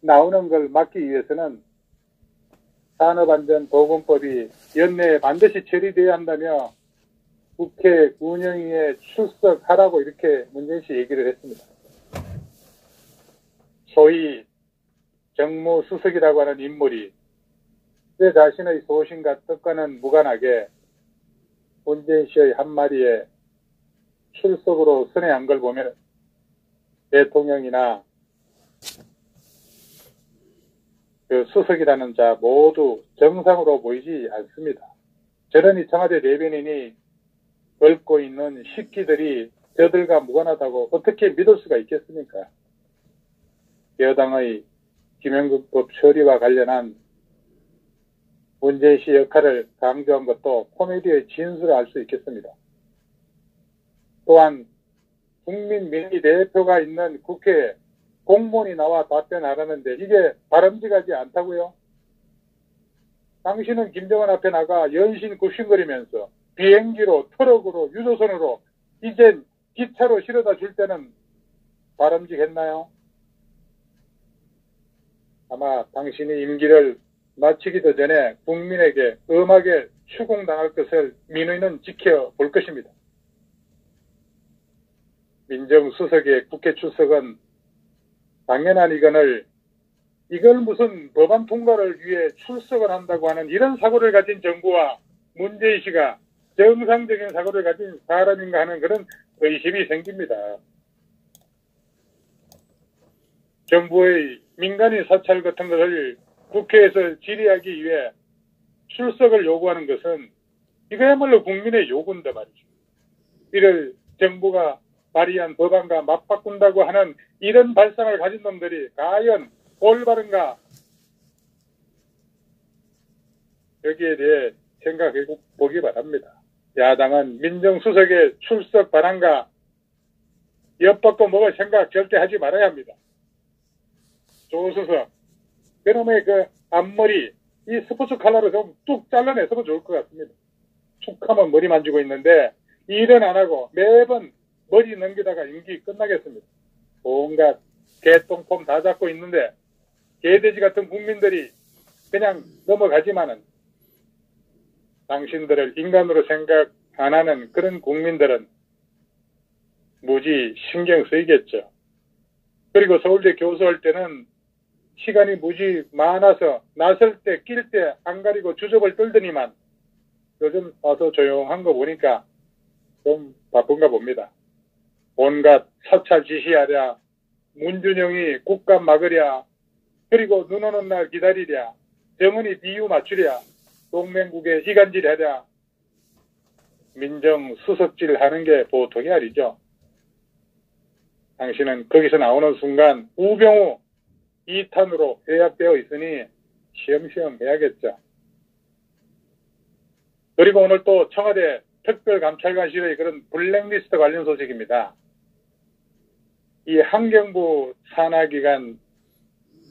나오는 걸 막기 위해서는 산업안전보건법이 연내에 반드시 처리돼야 한다며 국회 운영위에 출석하라고 이렇게 문재인 씨 얘기를 했습니다. 소위 정무수석이라고 하는 인물이 내 자신의 소신과 뜻과는 무관하게 문재인 씨의 한마디에 출석으로 선회한 걸 보면 대통령이나 그 수석이라는 자 모두 정상으로 보이지 않습니다. 저런 청와대 대변인이 얽고 있는 식기들이 저들과 무관하다고 어떻게 믿을 수가 있겠습니까? 여당의 김영국법 처리와 관련한 문재인 씨 역할을 강조한 것도 코미디의 진수를 알 수 있겠습니다. 또한 국민 민의 대표가 있는 국회에 공무원이 나와 답변하라는데 이게 바람직하지 않다고요? 당신은 김정은 앞에 나가 연신 굽신거리면서 비행기로, 트럭으로, 유조선으로 이젠 기차로 실어다 줄 때는 바람직했나요? 아마 당신이 임기를 마치기도 전에 국민에게 엄하게 추궁당할 것을 민의는 지켜볼 것입니다. 민정수석의 국회 출석은 당연한 이걸 무슨 법안 통과를 위해 출석을 한다고 하는 이런 사고를 가진 정부와 문재인 씨가 정상적인 사고를 가진 사람인가 하는 그런 의심이 생깁니다. 정부의 민간인 사찰 같은 것을 국회에서 질의하기 위해 출석을 요구하는 것은 이거야말로 국민의 요구인데 말이죠. 이를 정부가 발의한 법안과 맞바꾼다고 하는 이런 발상을 가진 놈들이 과연 올바른가? 여기에 대해 생각해 보기 바랍니다. 야당은 민정수석의 출석 반환과 엿받고 먹을 생각 절대 하지 말아야 합니다. 조수석, 그놈의 그 앞머리, 이 스포츠 칼라로 좀 뚝 잘라냈으면 좋을 것 같습니다. 툭하면 머리 만지고 있는데 일은 안 하고 매번 머리 넘기다가 임기 끝나겠습니다. 온갖 개똥폼 다 잡고 있는데 개돼지 같은 국민들이 그냥 넘어가지만은 당신들을 인간으로 생각 안 하는 그런 국민들은 무지 신경 쓰이겠죠. 그리고 서울대 교수할 때는 시간이 무지 많아서 나설 때, 낄 때 안 가리고 주접을 떨더니만 요즘 와서 조용한 거 보니까 좀 바쁜가 봅니다. 온갖 사찰 지시하랴, 문준영이 국감 막으랴, 그리고 눈 오는 날 기다리랴, 정은이 비유 맞추랴, 동맹국에 이간질 하랴, 민정수석질 하는 게 보통이 아니죠. 당신은 거기서 나오는 순간 우병우 2탄으로 예약되어 있으니 시험시험 해야겠죠. 그리고 오늘 또 청와대 특별감찰관실의 그런 블랙리스트 관련 소식입니다. 이 환경부 산하기관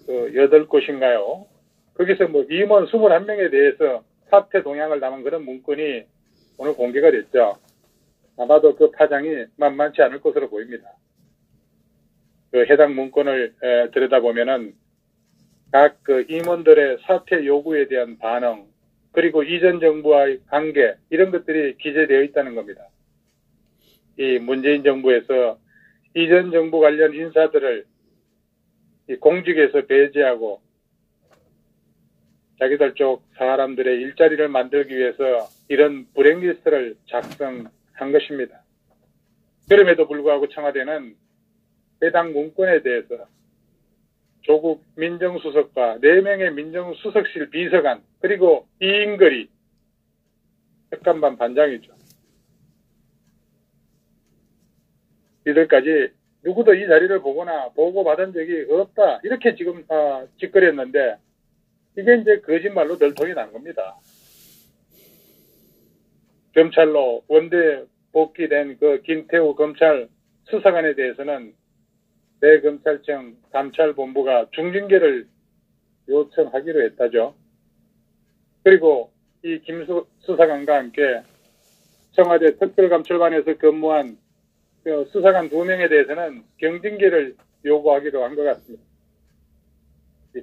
8곳인가요? 거기서 뭐 임원 21명에 대해서 사퇴 동향을 담은 그런 문건이 오늘 공개가 됐죠. 아마도 그 파장이 만만치 않을 것으로 보입니다. 그 해당 문건을 들여다보면은 각 그 임원들의 사퇴 요구에 대한 반응, 그리고 이전 정부와의 관계, 이런 것들이 기재되어 있다는 겁니다. 이 문재인 정부에서 이전 정부 관련 인사들을 이 공직에서 배제하고 자기들 쪽 사람들의 일자리를 만들기 위해서 이런 블랙리스트를 작성한 것입니다. 그럼에도 불구하고 청와대는 해당 문건에 대해서 조국 민정수석과 4명의 민정수석실 비서관, 그리고 이인걸이 백간반 반장이죠. 이들까지 누구도 이 자리를 보거나 보고받은 적이 없다, 이렇게 지금 짓거렸는데 이게 이제 거짓말로 널통이 난 겁니다. 검찰로 원대 복귀된 그 김태우 검찰 수사관에 대해서는 대검찰청 감찰본부가 중징계를 요청하기로 했다죠. 그리고 이 김 수사관과 함께 청와대 특별감찰반에서 근무한 그 수사관 2명에 대해서는 경징계를 요구하기로 한 것 같습니다.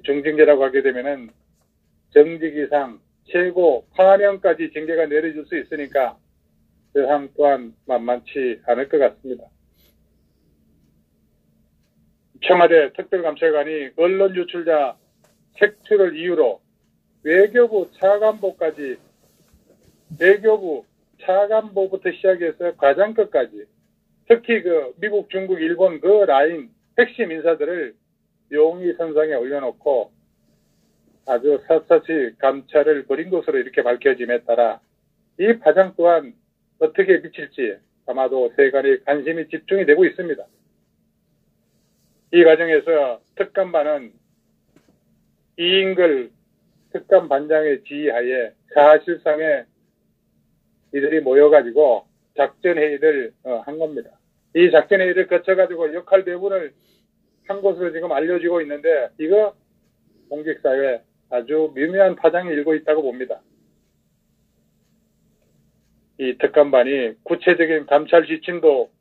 중징계라고 하게 되면은 정직 이상 최고 파면까지 징계가 내려질 수 있으니까 그 사항 또한 만만치 않을 것 같습니다. 청와대 특별감찰관이 언론 유출자 색출을 이유로 외교부 차관보부터 시작해서 과장급까지 특히 그 미국, 중국, 일본 그 라인 핵심 인사들을 용의 선상에 올려놓고 아주 샅샅이 감찰을 벌인 것으로 이렇게 밝혀짐에 따라 이 파장 또한 어떻게 미칠지 아마도 세간의 관심이 집중이 되고 있습니다. 이 과정에서 특감반은 이인걸 특감반장의 지휘하에 사실상에 이들이 모여가지고 작전회의를 한 겁니다. 이 작전회의를 거쳐가지고 역할 배분을 한 것으로 지금 알려지고 있는데 이거 공직사회에 아주 미묘한 파장이 일고 있다고 봅니다. 이 특감반이 구체적인 감찰 지침도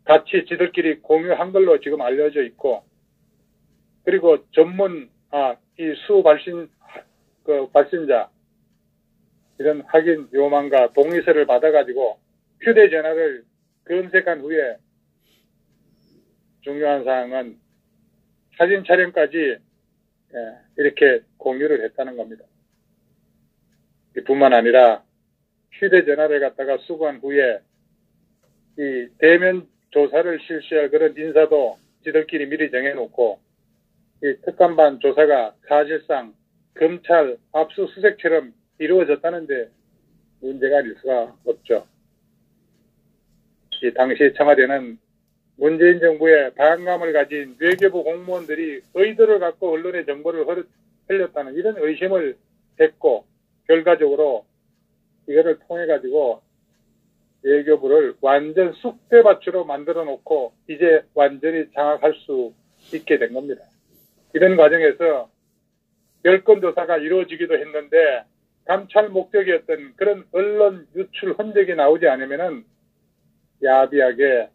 같이 지들끼리 공유한 걸로 지금 알려져 있고, 그리고 이 발신자, 이런 확인 요망과 동의서를 받아가지고 휴대전화를 검색한 후에 중요한 사항은 사진 촬영까지 이렇게 공유를 했다는 겁니다. 뿐만 아니라 휴대전화를 갖다가 수거한 후에 이 대면 조사를 실시할 그런 인사도 지들끼리 미리 정해놓고 이 특감반 조사가 사실상 검찰 압수수색처럼 이루어졌다는데 문제가 될 수가 없죠. 이 당시 청와대는 문재인 정부의 반감을 가진 외교부 공무원들이 의도를 갖고 언론에 정보를 흘렸다는 이런 의심을 했고, 결과적으로 이거를 통해 가지고 외교부를 완전 쑥대밭으로 만들어 놓고 이제 완전히 장악할 수 있게 된 겁니다. 이런 과정에서 별건 조사가 이루어지기도 했는데 감찰 목적이었던 그런 언론 유출 흔적이 나오지 않으면은 야비하게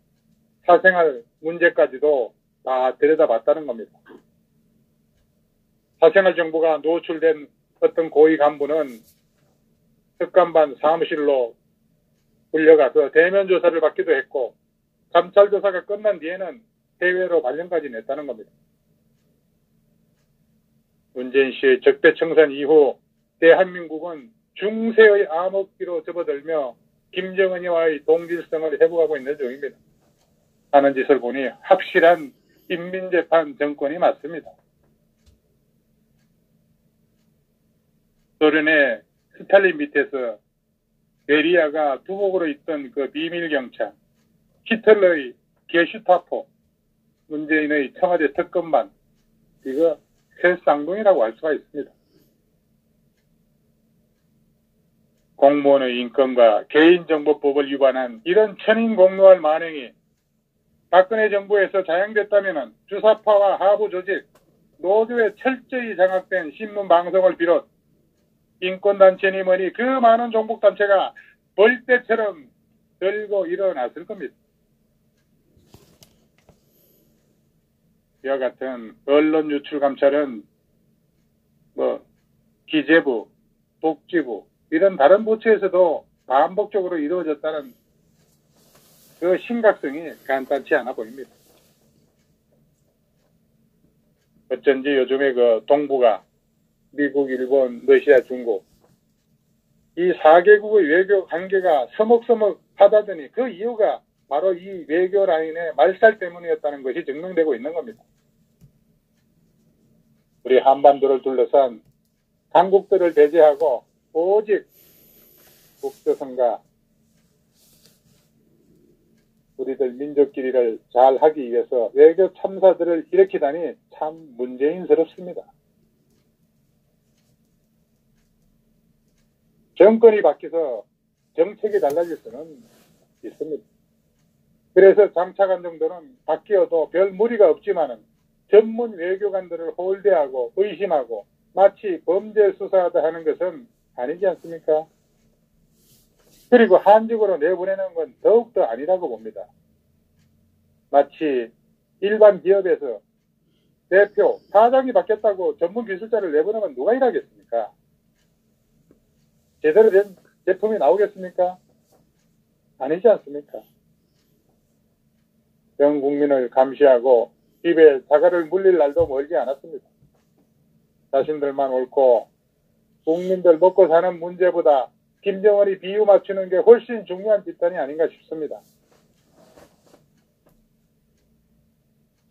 사생활 문제까지도 다 들여다봤다는 겁니다. 사생활 정보가 노출된 어떤 고위 간부는 특감반 사무실로 불려가서 대면 조사를 받기도 했고, 감찰 조사가 끝난 뒤에는 해외로 발령까지 냈다는 겁니다. 문재인 씨의 적폐청산 이후 대한민국은 중세의 암흑기로 접어들며 김정은이와의 동질성을 회복하고 있는 중입니다. 하는 짓을 보니 확실한 인민재판 정권이 맞습니다. 소련의 스탈린 밑에서 베리아가 두목으로 있던 그 비밀경찰, 히틀러의 게슈타포, 문재인의 청와대 특검반, 이거 새 쌍둥이라고 할 수가 있습니다. 공무원의 인권과 개인정보법을 위반한 이런 천인공노할 만행이 박근혜 정부에서 자행됐다면 주사파와 하부 조직, 노조에 철저히 장악된 신문 방송을 비롯 인권단체니 뭐니 그 많은 종북단체가 벌떼처럼 들고 일어났을 겁니다. 이와 같은 언론 유출 감찰은 기재부, 복지부 이런 다른 부처에서도 반복적으로 이루어졌다는 그 심각성이 간단치 않아 보입니다. 어쩐지 요즘에 그 동북아, 미국, 일본, 러시아, 중국 이 4개국의 외교 관계가 서먹서먹하다더니 그 이유가 바로 이 외교 라인의 말살 때문이었다는 것이 증명되고 있는 겁니다. 우리 한반도를 둘러싼 강국들을 배제하고 오직 국조선과 우리들 민족끼리를 잘 하기 위해서 외교 참사들을 일으키다니 참 문재인스럽습니다. 정권이 바뀌어서 정책이 달라질 수는 있습니다. 그래서 장차관 정도는 바뀌어도 별 무리가 없지만은 전문 외교관들을 홀대하고 의심하고 마치 범죄 수사하다 하는 것은 아니지 않습니까? 그리고 한직으로 내보내는 건 더욱더 아니라고 봅니다. 마치 일반 기업에서 대표, 사장이 바뀌었다고 전문 기술자를 내보내면 누가 일하겠습니까? 제대로 된 제품이 나오겠습니까? 아니지 않습니까? 전 국민을 감시하고 입에 사과를 물릴 날도 멀지 않았습니다. 자신들만 옳고 국민들 먹고 사는 문제보다 김정은이 비유 맞추는 게 훨씬 중요한 집단이 아닌가 싶습니다.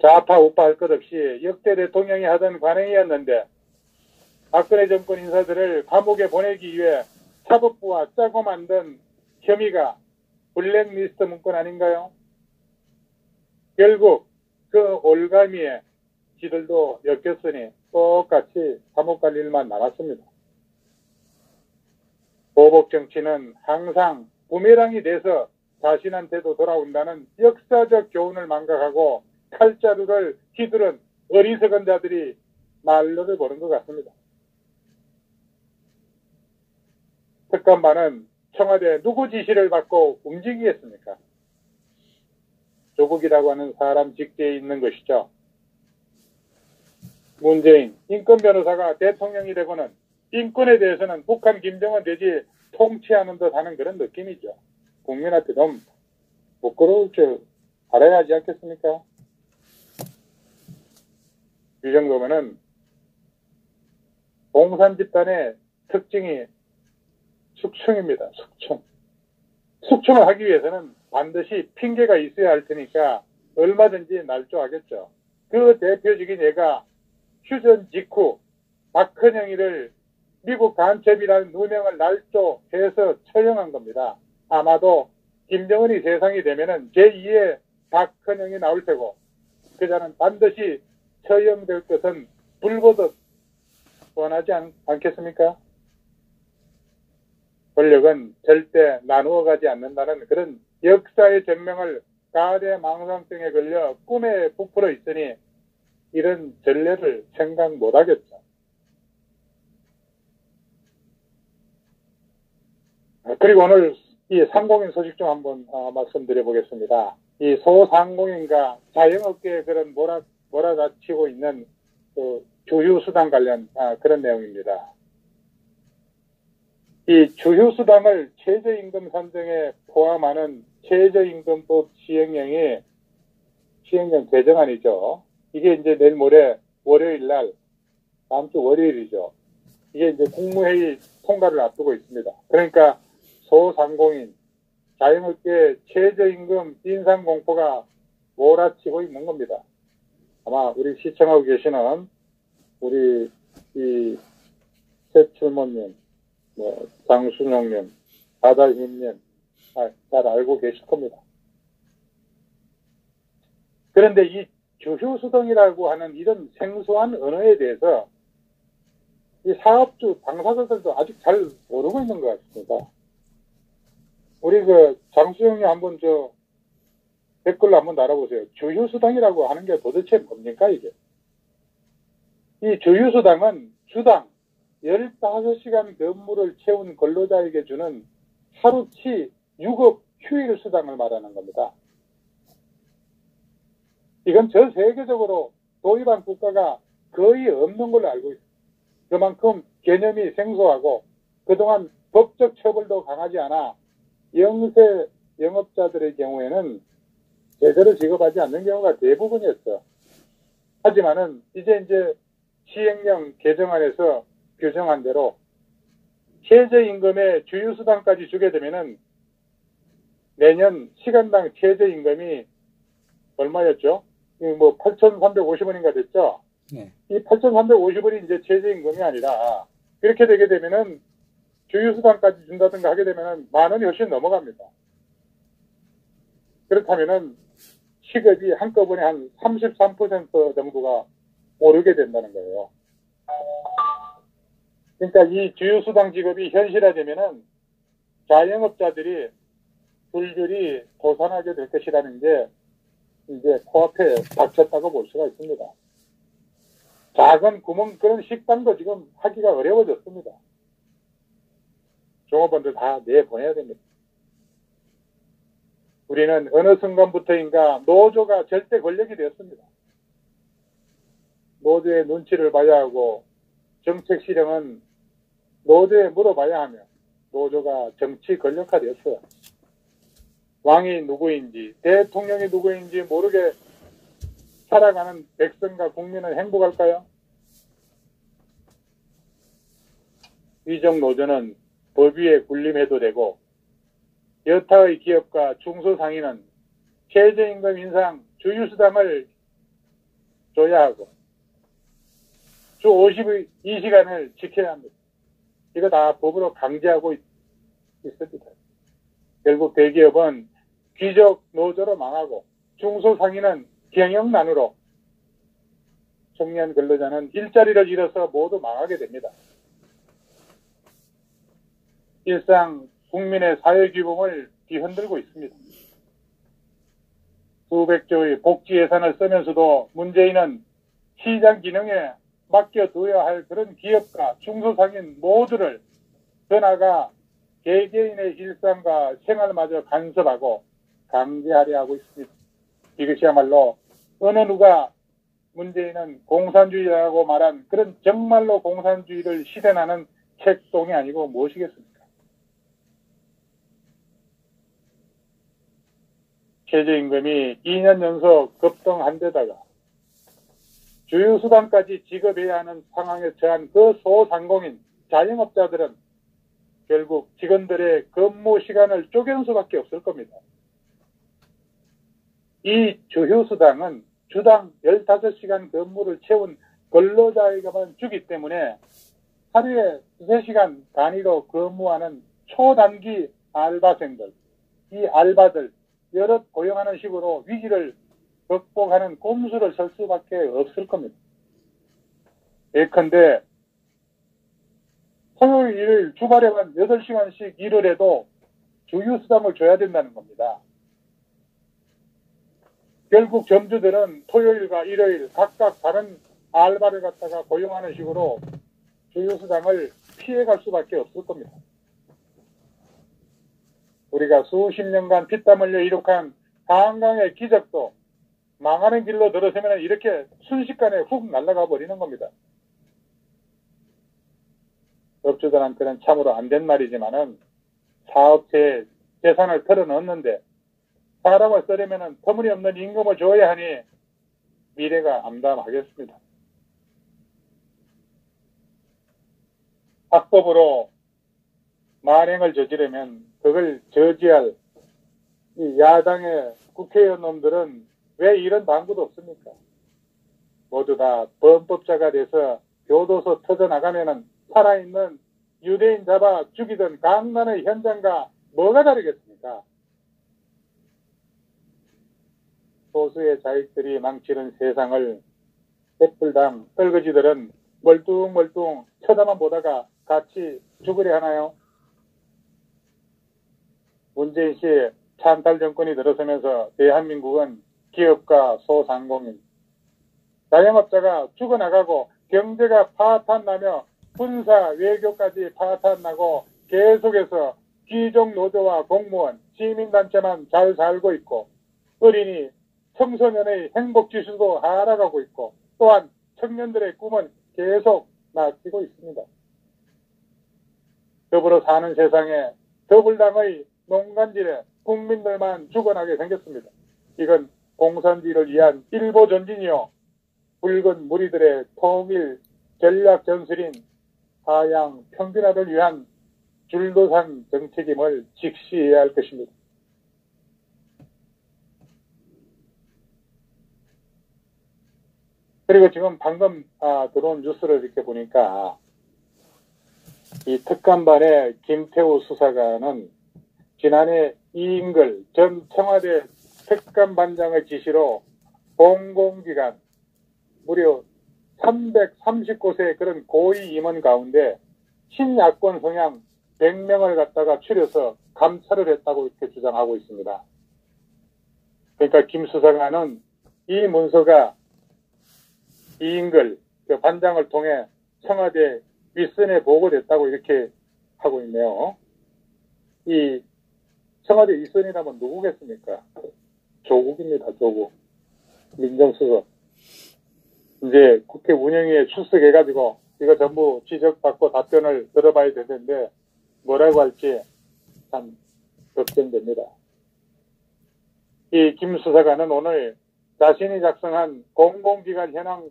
좌파 우파 할 것 없이 역대 대통령이 하던 관행이었는데 박근혜 정권 인사들을 감옥에 보내기 위해 사법부와 짜고 만든 혐의가 블랙리스트 문건 아닌가요? 결국 그 올가미에 지들도 엮였으니 똑같이 감옥 갈 일만 남았습니다. 보복 정치는 항상 부메랑이 돼서 자신한테도 돌아온다는 역사적 교훈을 망각하고 칼자루를 휘두른 어리석은 자들이 말로를 보는 것 같습니다. 특검반은 청와대 누구 지시를 받고 움직이겠습니까? 조국이라고 하는 사람 직계에 있는 것이죠. 문재인 인권 변호사가 대통령이 되고는 인권에 대해서는 북한 김정은 되지 통치하는 듯 하는 그런 느낌이죠. 국민한테 좀 부끄러울 줄 알아야 하지 않겠습니까? 이 정도면은 공산 집단의 특징이 숙청입니다. 숙청. 숙청을 하기 위해서는 반드시 핑계가 있어야 할 테니까 얼마든지 날조하겠죠. 그 대표적인 예가 휴전 직후 박헌영이를 미국 간첩이라는 누명을 날조해서 처형한 겁니다. 아마도 김정은이 세상이 되면은 제2의 박헌영이 나올 테고 그 자는 반드시 처형될 것은 불보듯 원하지 않겠습니까? 권력은 절대 나누어 가지 않는다는 그런 역사의 전명을 가대망상증에 걸려 꿈에 부풀어 있으니 이런 전례를 생각 못하겠죠. 그리고 오늘 이 상공인 소식 좀 한번 말씀드려 보겠습니다. 이 소상공인과 자영업계에 그런 몰아닥치고 있는 그 주휴수당 관련 그런 내용입니다. 이 주휴수당을 최저임금 산정에 포함하는 최저임금법 시행령 개정안이죠. 이게 이제 내일 모레 월요일 날, 다음 주 월요일이죠. 이게 이제 국무회의 통과를 앞두고 있습니다. 그러니까 소상공인, 자영업계 최저임금 인상 공포가 몰아치고 있는 겁니다. 아마 우리 시청하고 계시는 우리 이 최출모님, 장순영님, 바다힘님 잘 알고 계실 겁니다. 그런데 이 주휴수당이라고 하는 이런 생소한 언어에 대해서 이 사업주, 당사자들도 아직 잘 모르고 있는 것 같습니다. 우리 그 장수영님 한번 댓글로 한번 달아보세요. 주휴수당이라고 하는 게 도대체 뭡니까 이게? 이 주휴수당은 주당 15시간 근무를 채운 근로자에게 주는 하루치 유급 휴일 수당을 말하는 겁니다. 이건 전 세계적으로 도입한 국가가 거의 없는 걸로 알고 있습니다. 그만큼 개념이 생소하고 그동안 법적 처벌도 강하지 않아 영세 영업자들의 경우에는 제대로 지급하지 않는 경우가 대부분이었죠. 하지만은 이제 시행령 개정안에서 규정한 대로 최저임금의 주휴수당까지 주게 되면은 내년 시간당 최저임금이 얼마였죠? 8,350원인가 됐죠? 네. 이 8,350원이 이제 최저임금이 아니라 이렇게 되게 되면은 주휴수당까지 준다든가 하게 되면은 10,000원이 훨씬 넘어갑니다. 그렇다면은 시급이 한꺼번에 한 33% 정도가 오르게 된다는 거예요. 그러니까 이 주휴수당 지급이 현실화되면은 자영업자들이 불길이 도산하게 될 것이라는 게 이제 코앞에 닥쳤다고 볼 수가 있습니다. 작은 구멍 그런 식당도 지금 하기가 어려워졌습니다. 종업원들 다 내보내야 됩니다. 우리는 어느 순간부터인가 노조가 절대 권력이 되었습니다. 노조의 눈치를 봐야 하고 정책 실행은 노조에 물어봐야 하며 노조가 정치 권력화되었어요. 왕이 누구인지 대통령이 누구인지 모르게 살아가는 백성과 국민은 행복할까요? 위정 노조는 법 위에 군림해도 되고 여타의 기업과 중소상인은 최저임금 인상 주휴수당을 줘야 하고 주 52시간을 지켜야 합니다. 이거 다 법으로 강제하고 있습니다. 결국 대기업은 귀족 노조로 망하고 중소상인은 경영난으로 청년 근로자는 일자리를 잃어서 모두 망하게 됩니다. 일상 국민의 사회규범을 뒤흔들고 있습니다. 수백조의 복지 예산을 쓰면서도 문재인은 시장 기능에 맡겨둬야 할 그런 기업과 중소상인 모두를 더 나아가 개개인의 일상과 생활마저 간섭하고 강제하려 하고 있습니다. 이것이야말로 어느 누가 문재인은 공산주의라고 말한 그런 정말로 공산주의를 실현하는 책동이 아니고 무엇이겠습니까? 최저임금이 2년 연속 급등한 데다가 주휴수당까지 지급해야 하는 상황에 처한 그 소상공인 자영업자들은 결국 직원들의 근무 시간을 쪼개는 수밖에 없을 겁니다. 이 주휴수당은 주당 15시간 근무를 채운 근로자에게만 주기 때문에 하루에 2-3시간 단위로 근무하는 초단기 알바생들, 이 알바들 여럿 고용하는 식으로 위기를 극복하는 꼼수를 쓸 수밖에 없을 겁니다. 예컨대 토요일, 일요일 주말에만 8시간씩 일을 해도 주휴수당을 줘야 된다는 겁니다. 결국 점주들은 토요일과 일요일 각각 다른 알바를 갖다가 고용하는 식으로 주휴수당을 피해갈 수밖에 없을 겁니다. 우리가 수십 년간 피땀 흘려 이룩한 한강의 기적도 망하는 길로 들어서면 이렇게 순식간에 훅 날아가 버리는 겁니다. 업주들한테는 참으로 안 된 말이지만은 사업체에 재산을 털어넣었는데 사람을 쓰려면 터무니없는 임금을 줘야 하니 미래가 암담하겠습니다. 악법으로 만행을 저지르면 그걸 저지할 이 야당의 국회의원 놈들은 왜 이런 방구도 없습니까? 모두 다 범법자가 돼서 교도소 터져나가면은 살아있는 유대인 잡아 죽이던 강간의 현장과 뭐가 다르겠습니까? 소수의 자익들이 망치는 세상을 햇불당 떨거지들은 멀뚱멀뚱 쳐다만 보다가 같이 죽으려 하나요? 문재인 씨의 찬탈 정권이 들어서면서 대한민국은 기업과 소상공인, 자영업자가 죽어나가고 경제가 파탄나며 군사, 외교까지 파탄나고 계속해서 귀족 노조와 공무원, 시민단체만 잘 살고 있고 어린이, 청소년의 행복지수도 하락하고 있고 또한 청년들의 꿈은 계속 낚이고 있습니다. 더불어 사는 세상에 더불당의 농간질에 국민들만 죽어나게 생겼습니다. 이건 공산주의를 위한 일보 전진이요 붉은 무리들의 통일 전략 전술인 하향 평균화를 위한 줄도산 정책임을 직시해야 할 것입니다. 그리고 지금 방금 들어온 뉴스를 이렇게 보니까 이 특감반의 김태우 수사관은 지난해 이인걸 전 청와대 특감반장의 지시로 공공기관 무려 330곳의 그런 고위 임원 가운데 친야권 성향 100명을 갖다가 추려서 감찰을 했다고 이렇게 주장하고 있습니다. 그러니까 김 수사관은 이 문서가 이인걸 그 반장을 통해 청와대 윗선에 보고됐다고 이렇게 하고 있네요. 이 청와대 윗선이라면 누구겠습니까? 조국입니다. 조국. 민정수석. 이제 국회 운영위에 출석해가지고 이거 전부 지적받고 답변을 들어봐야 되는데 뭐라고 할지 참 걱정됩니다. 이 김 수사관은 오늘 자신이 작성한 공공기관 현황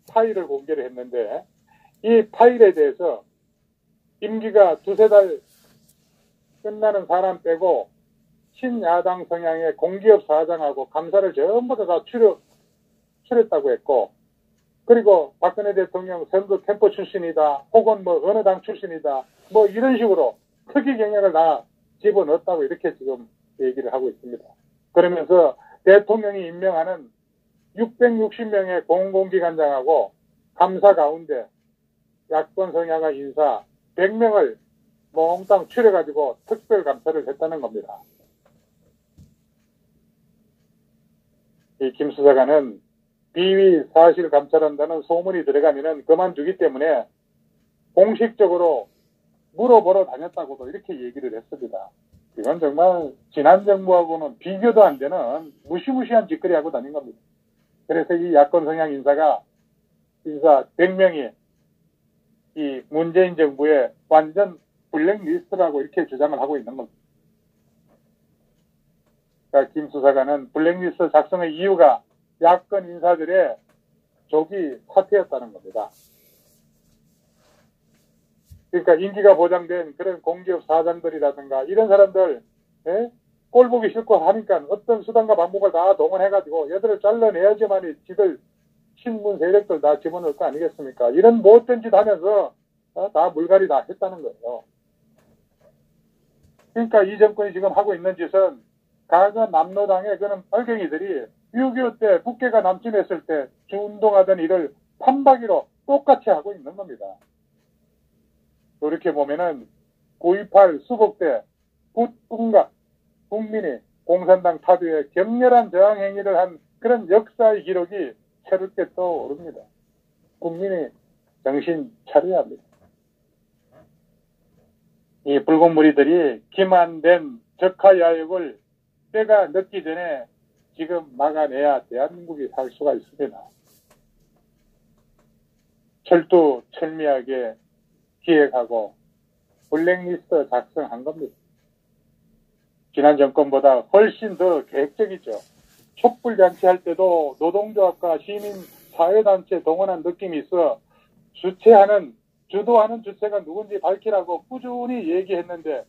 파일을 공개를 했는데 이 파일에 대해서 임기가 두세 달 끝나는 사람 빼고 친야당 성향의 공기업 사장하고 감사를 전부 다 추렸다고 했고, 그리고 박근혜 대통령 선거 캠프 출신이다, 혹은 뭐 어느 당 출신이다, 뭐 이런 식으로 크기 경력을 다 집어넣었다고 이렇게 지금 얘기를 하고 있습니다. 그러면서 대통령이 임명하는 660명의 공공기관장하고 감사 가운데 야권 성향의 인사 100명을 몽땅 추려가지고 특별감사를 했다는 겁니다. 이 김 수사관은 비위 사실 감찰한다는 소문이 들어가면은 그만두기 때문에 공식적으로 물어보러 다녔다고도 이렇게 얘기를 했습니다. 이건 정말 지난 정부하고는 비교도 안 되는 무시무시한 짓거리 하고 다닌 겁니다. 그래서 이 야권 성향 인사 100명이 이 문재인 정부의 완전 블랙리스트라고 이렇게 주장을 하고 있는 겁니다. 그러니까 김 수사관은 블랙리스트 작성의 이유가 야권 인사들의 조기 사퇴였다는 겁니다. 그러니까 임기가 보장된 그런 공기업 사장들이라든가 이런 사람들 꼴 보기 싫고 하니까 어떤 수단과 방법을 다 동원해가지고 얘들을 잘라내야지만이 지들 신문 세력들 다 집어넣을 거 아니겠습니까? 이런 못된 짓 하면서 다 물갈이 다 했다는 거예요. 그러니까 이 정권이 지금 하고 있는 짓은 과거 남로당의 그런 빨갱이들이 6.25 때 북괴가 남침했을 때 주운동하던 일을 판박이로 똑같이 하고 있는 겁니다. 이렇게 보면은 9.28 수복 때 국민이 공산당 타도에 격렬한 저항 행위를 한 그런 역사의 기록이 새롭게 떠오릅니다. 국민이 정신 차려야 합니다. 이 붉은 무리들이 기만된 적하야욕을 때가 늦기 전에 지금 막아내야 대한민국이 살 수가 있습니다. 철두철미하게 기획하고 블랙리스트 작성한 겁니다. 지난 정권보다 훨씬 더 계획적이죠. 촛불잔치 할 때도 노동조합과 시민 사회단체 동원한 느낌이 있어 주도하는 주체가 누군지 밝히라고 꾸준히 얘기했는데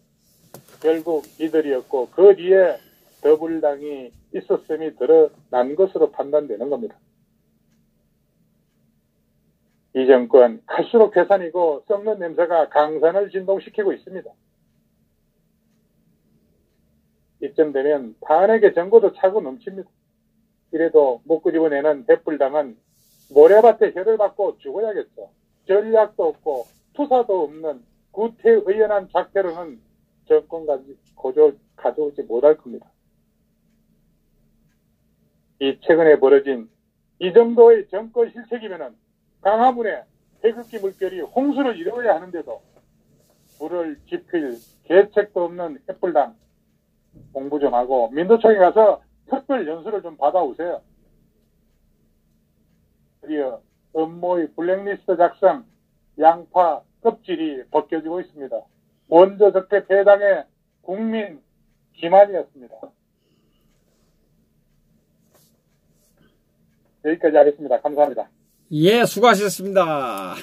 결국 이들이었고 그 뒤에 더불당이 있었음이 드러난 것으로 판단되는 겁니다. 이 정권 갈수록 괴산이고 썩는 냄새가 강산을 진동시키고 있습니다. 이쯤 되면 탄핵의 전고도 차고 넘칩니다. 이래도 못 끄집어내는 대불당은 모래밭에 혀를 받고 죽어야겠죠. 전략도 없고 투사도 없는 구태의연한 작태로는 정권까지 가져오지 못할 겁니다. 이 최근에 벌어진 이 정도의 정권 실책이면은 강화문에 태극기 물결이 홍수를 이루어야 하는데도 불을 지필 계책도 없는 햇불당 공부 좀 하고 민노총에 가서 특별 연수를 좀 받아오세요. 드디어 음모의 블랙리스트 작성 양파 껍질이 벗겨지고 있습니다. 원조 적폐 패당의 국민 기만이었습니다. 여기까지 하겠습니다. 감사합니다. 예, 수고하셨습니다.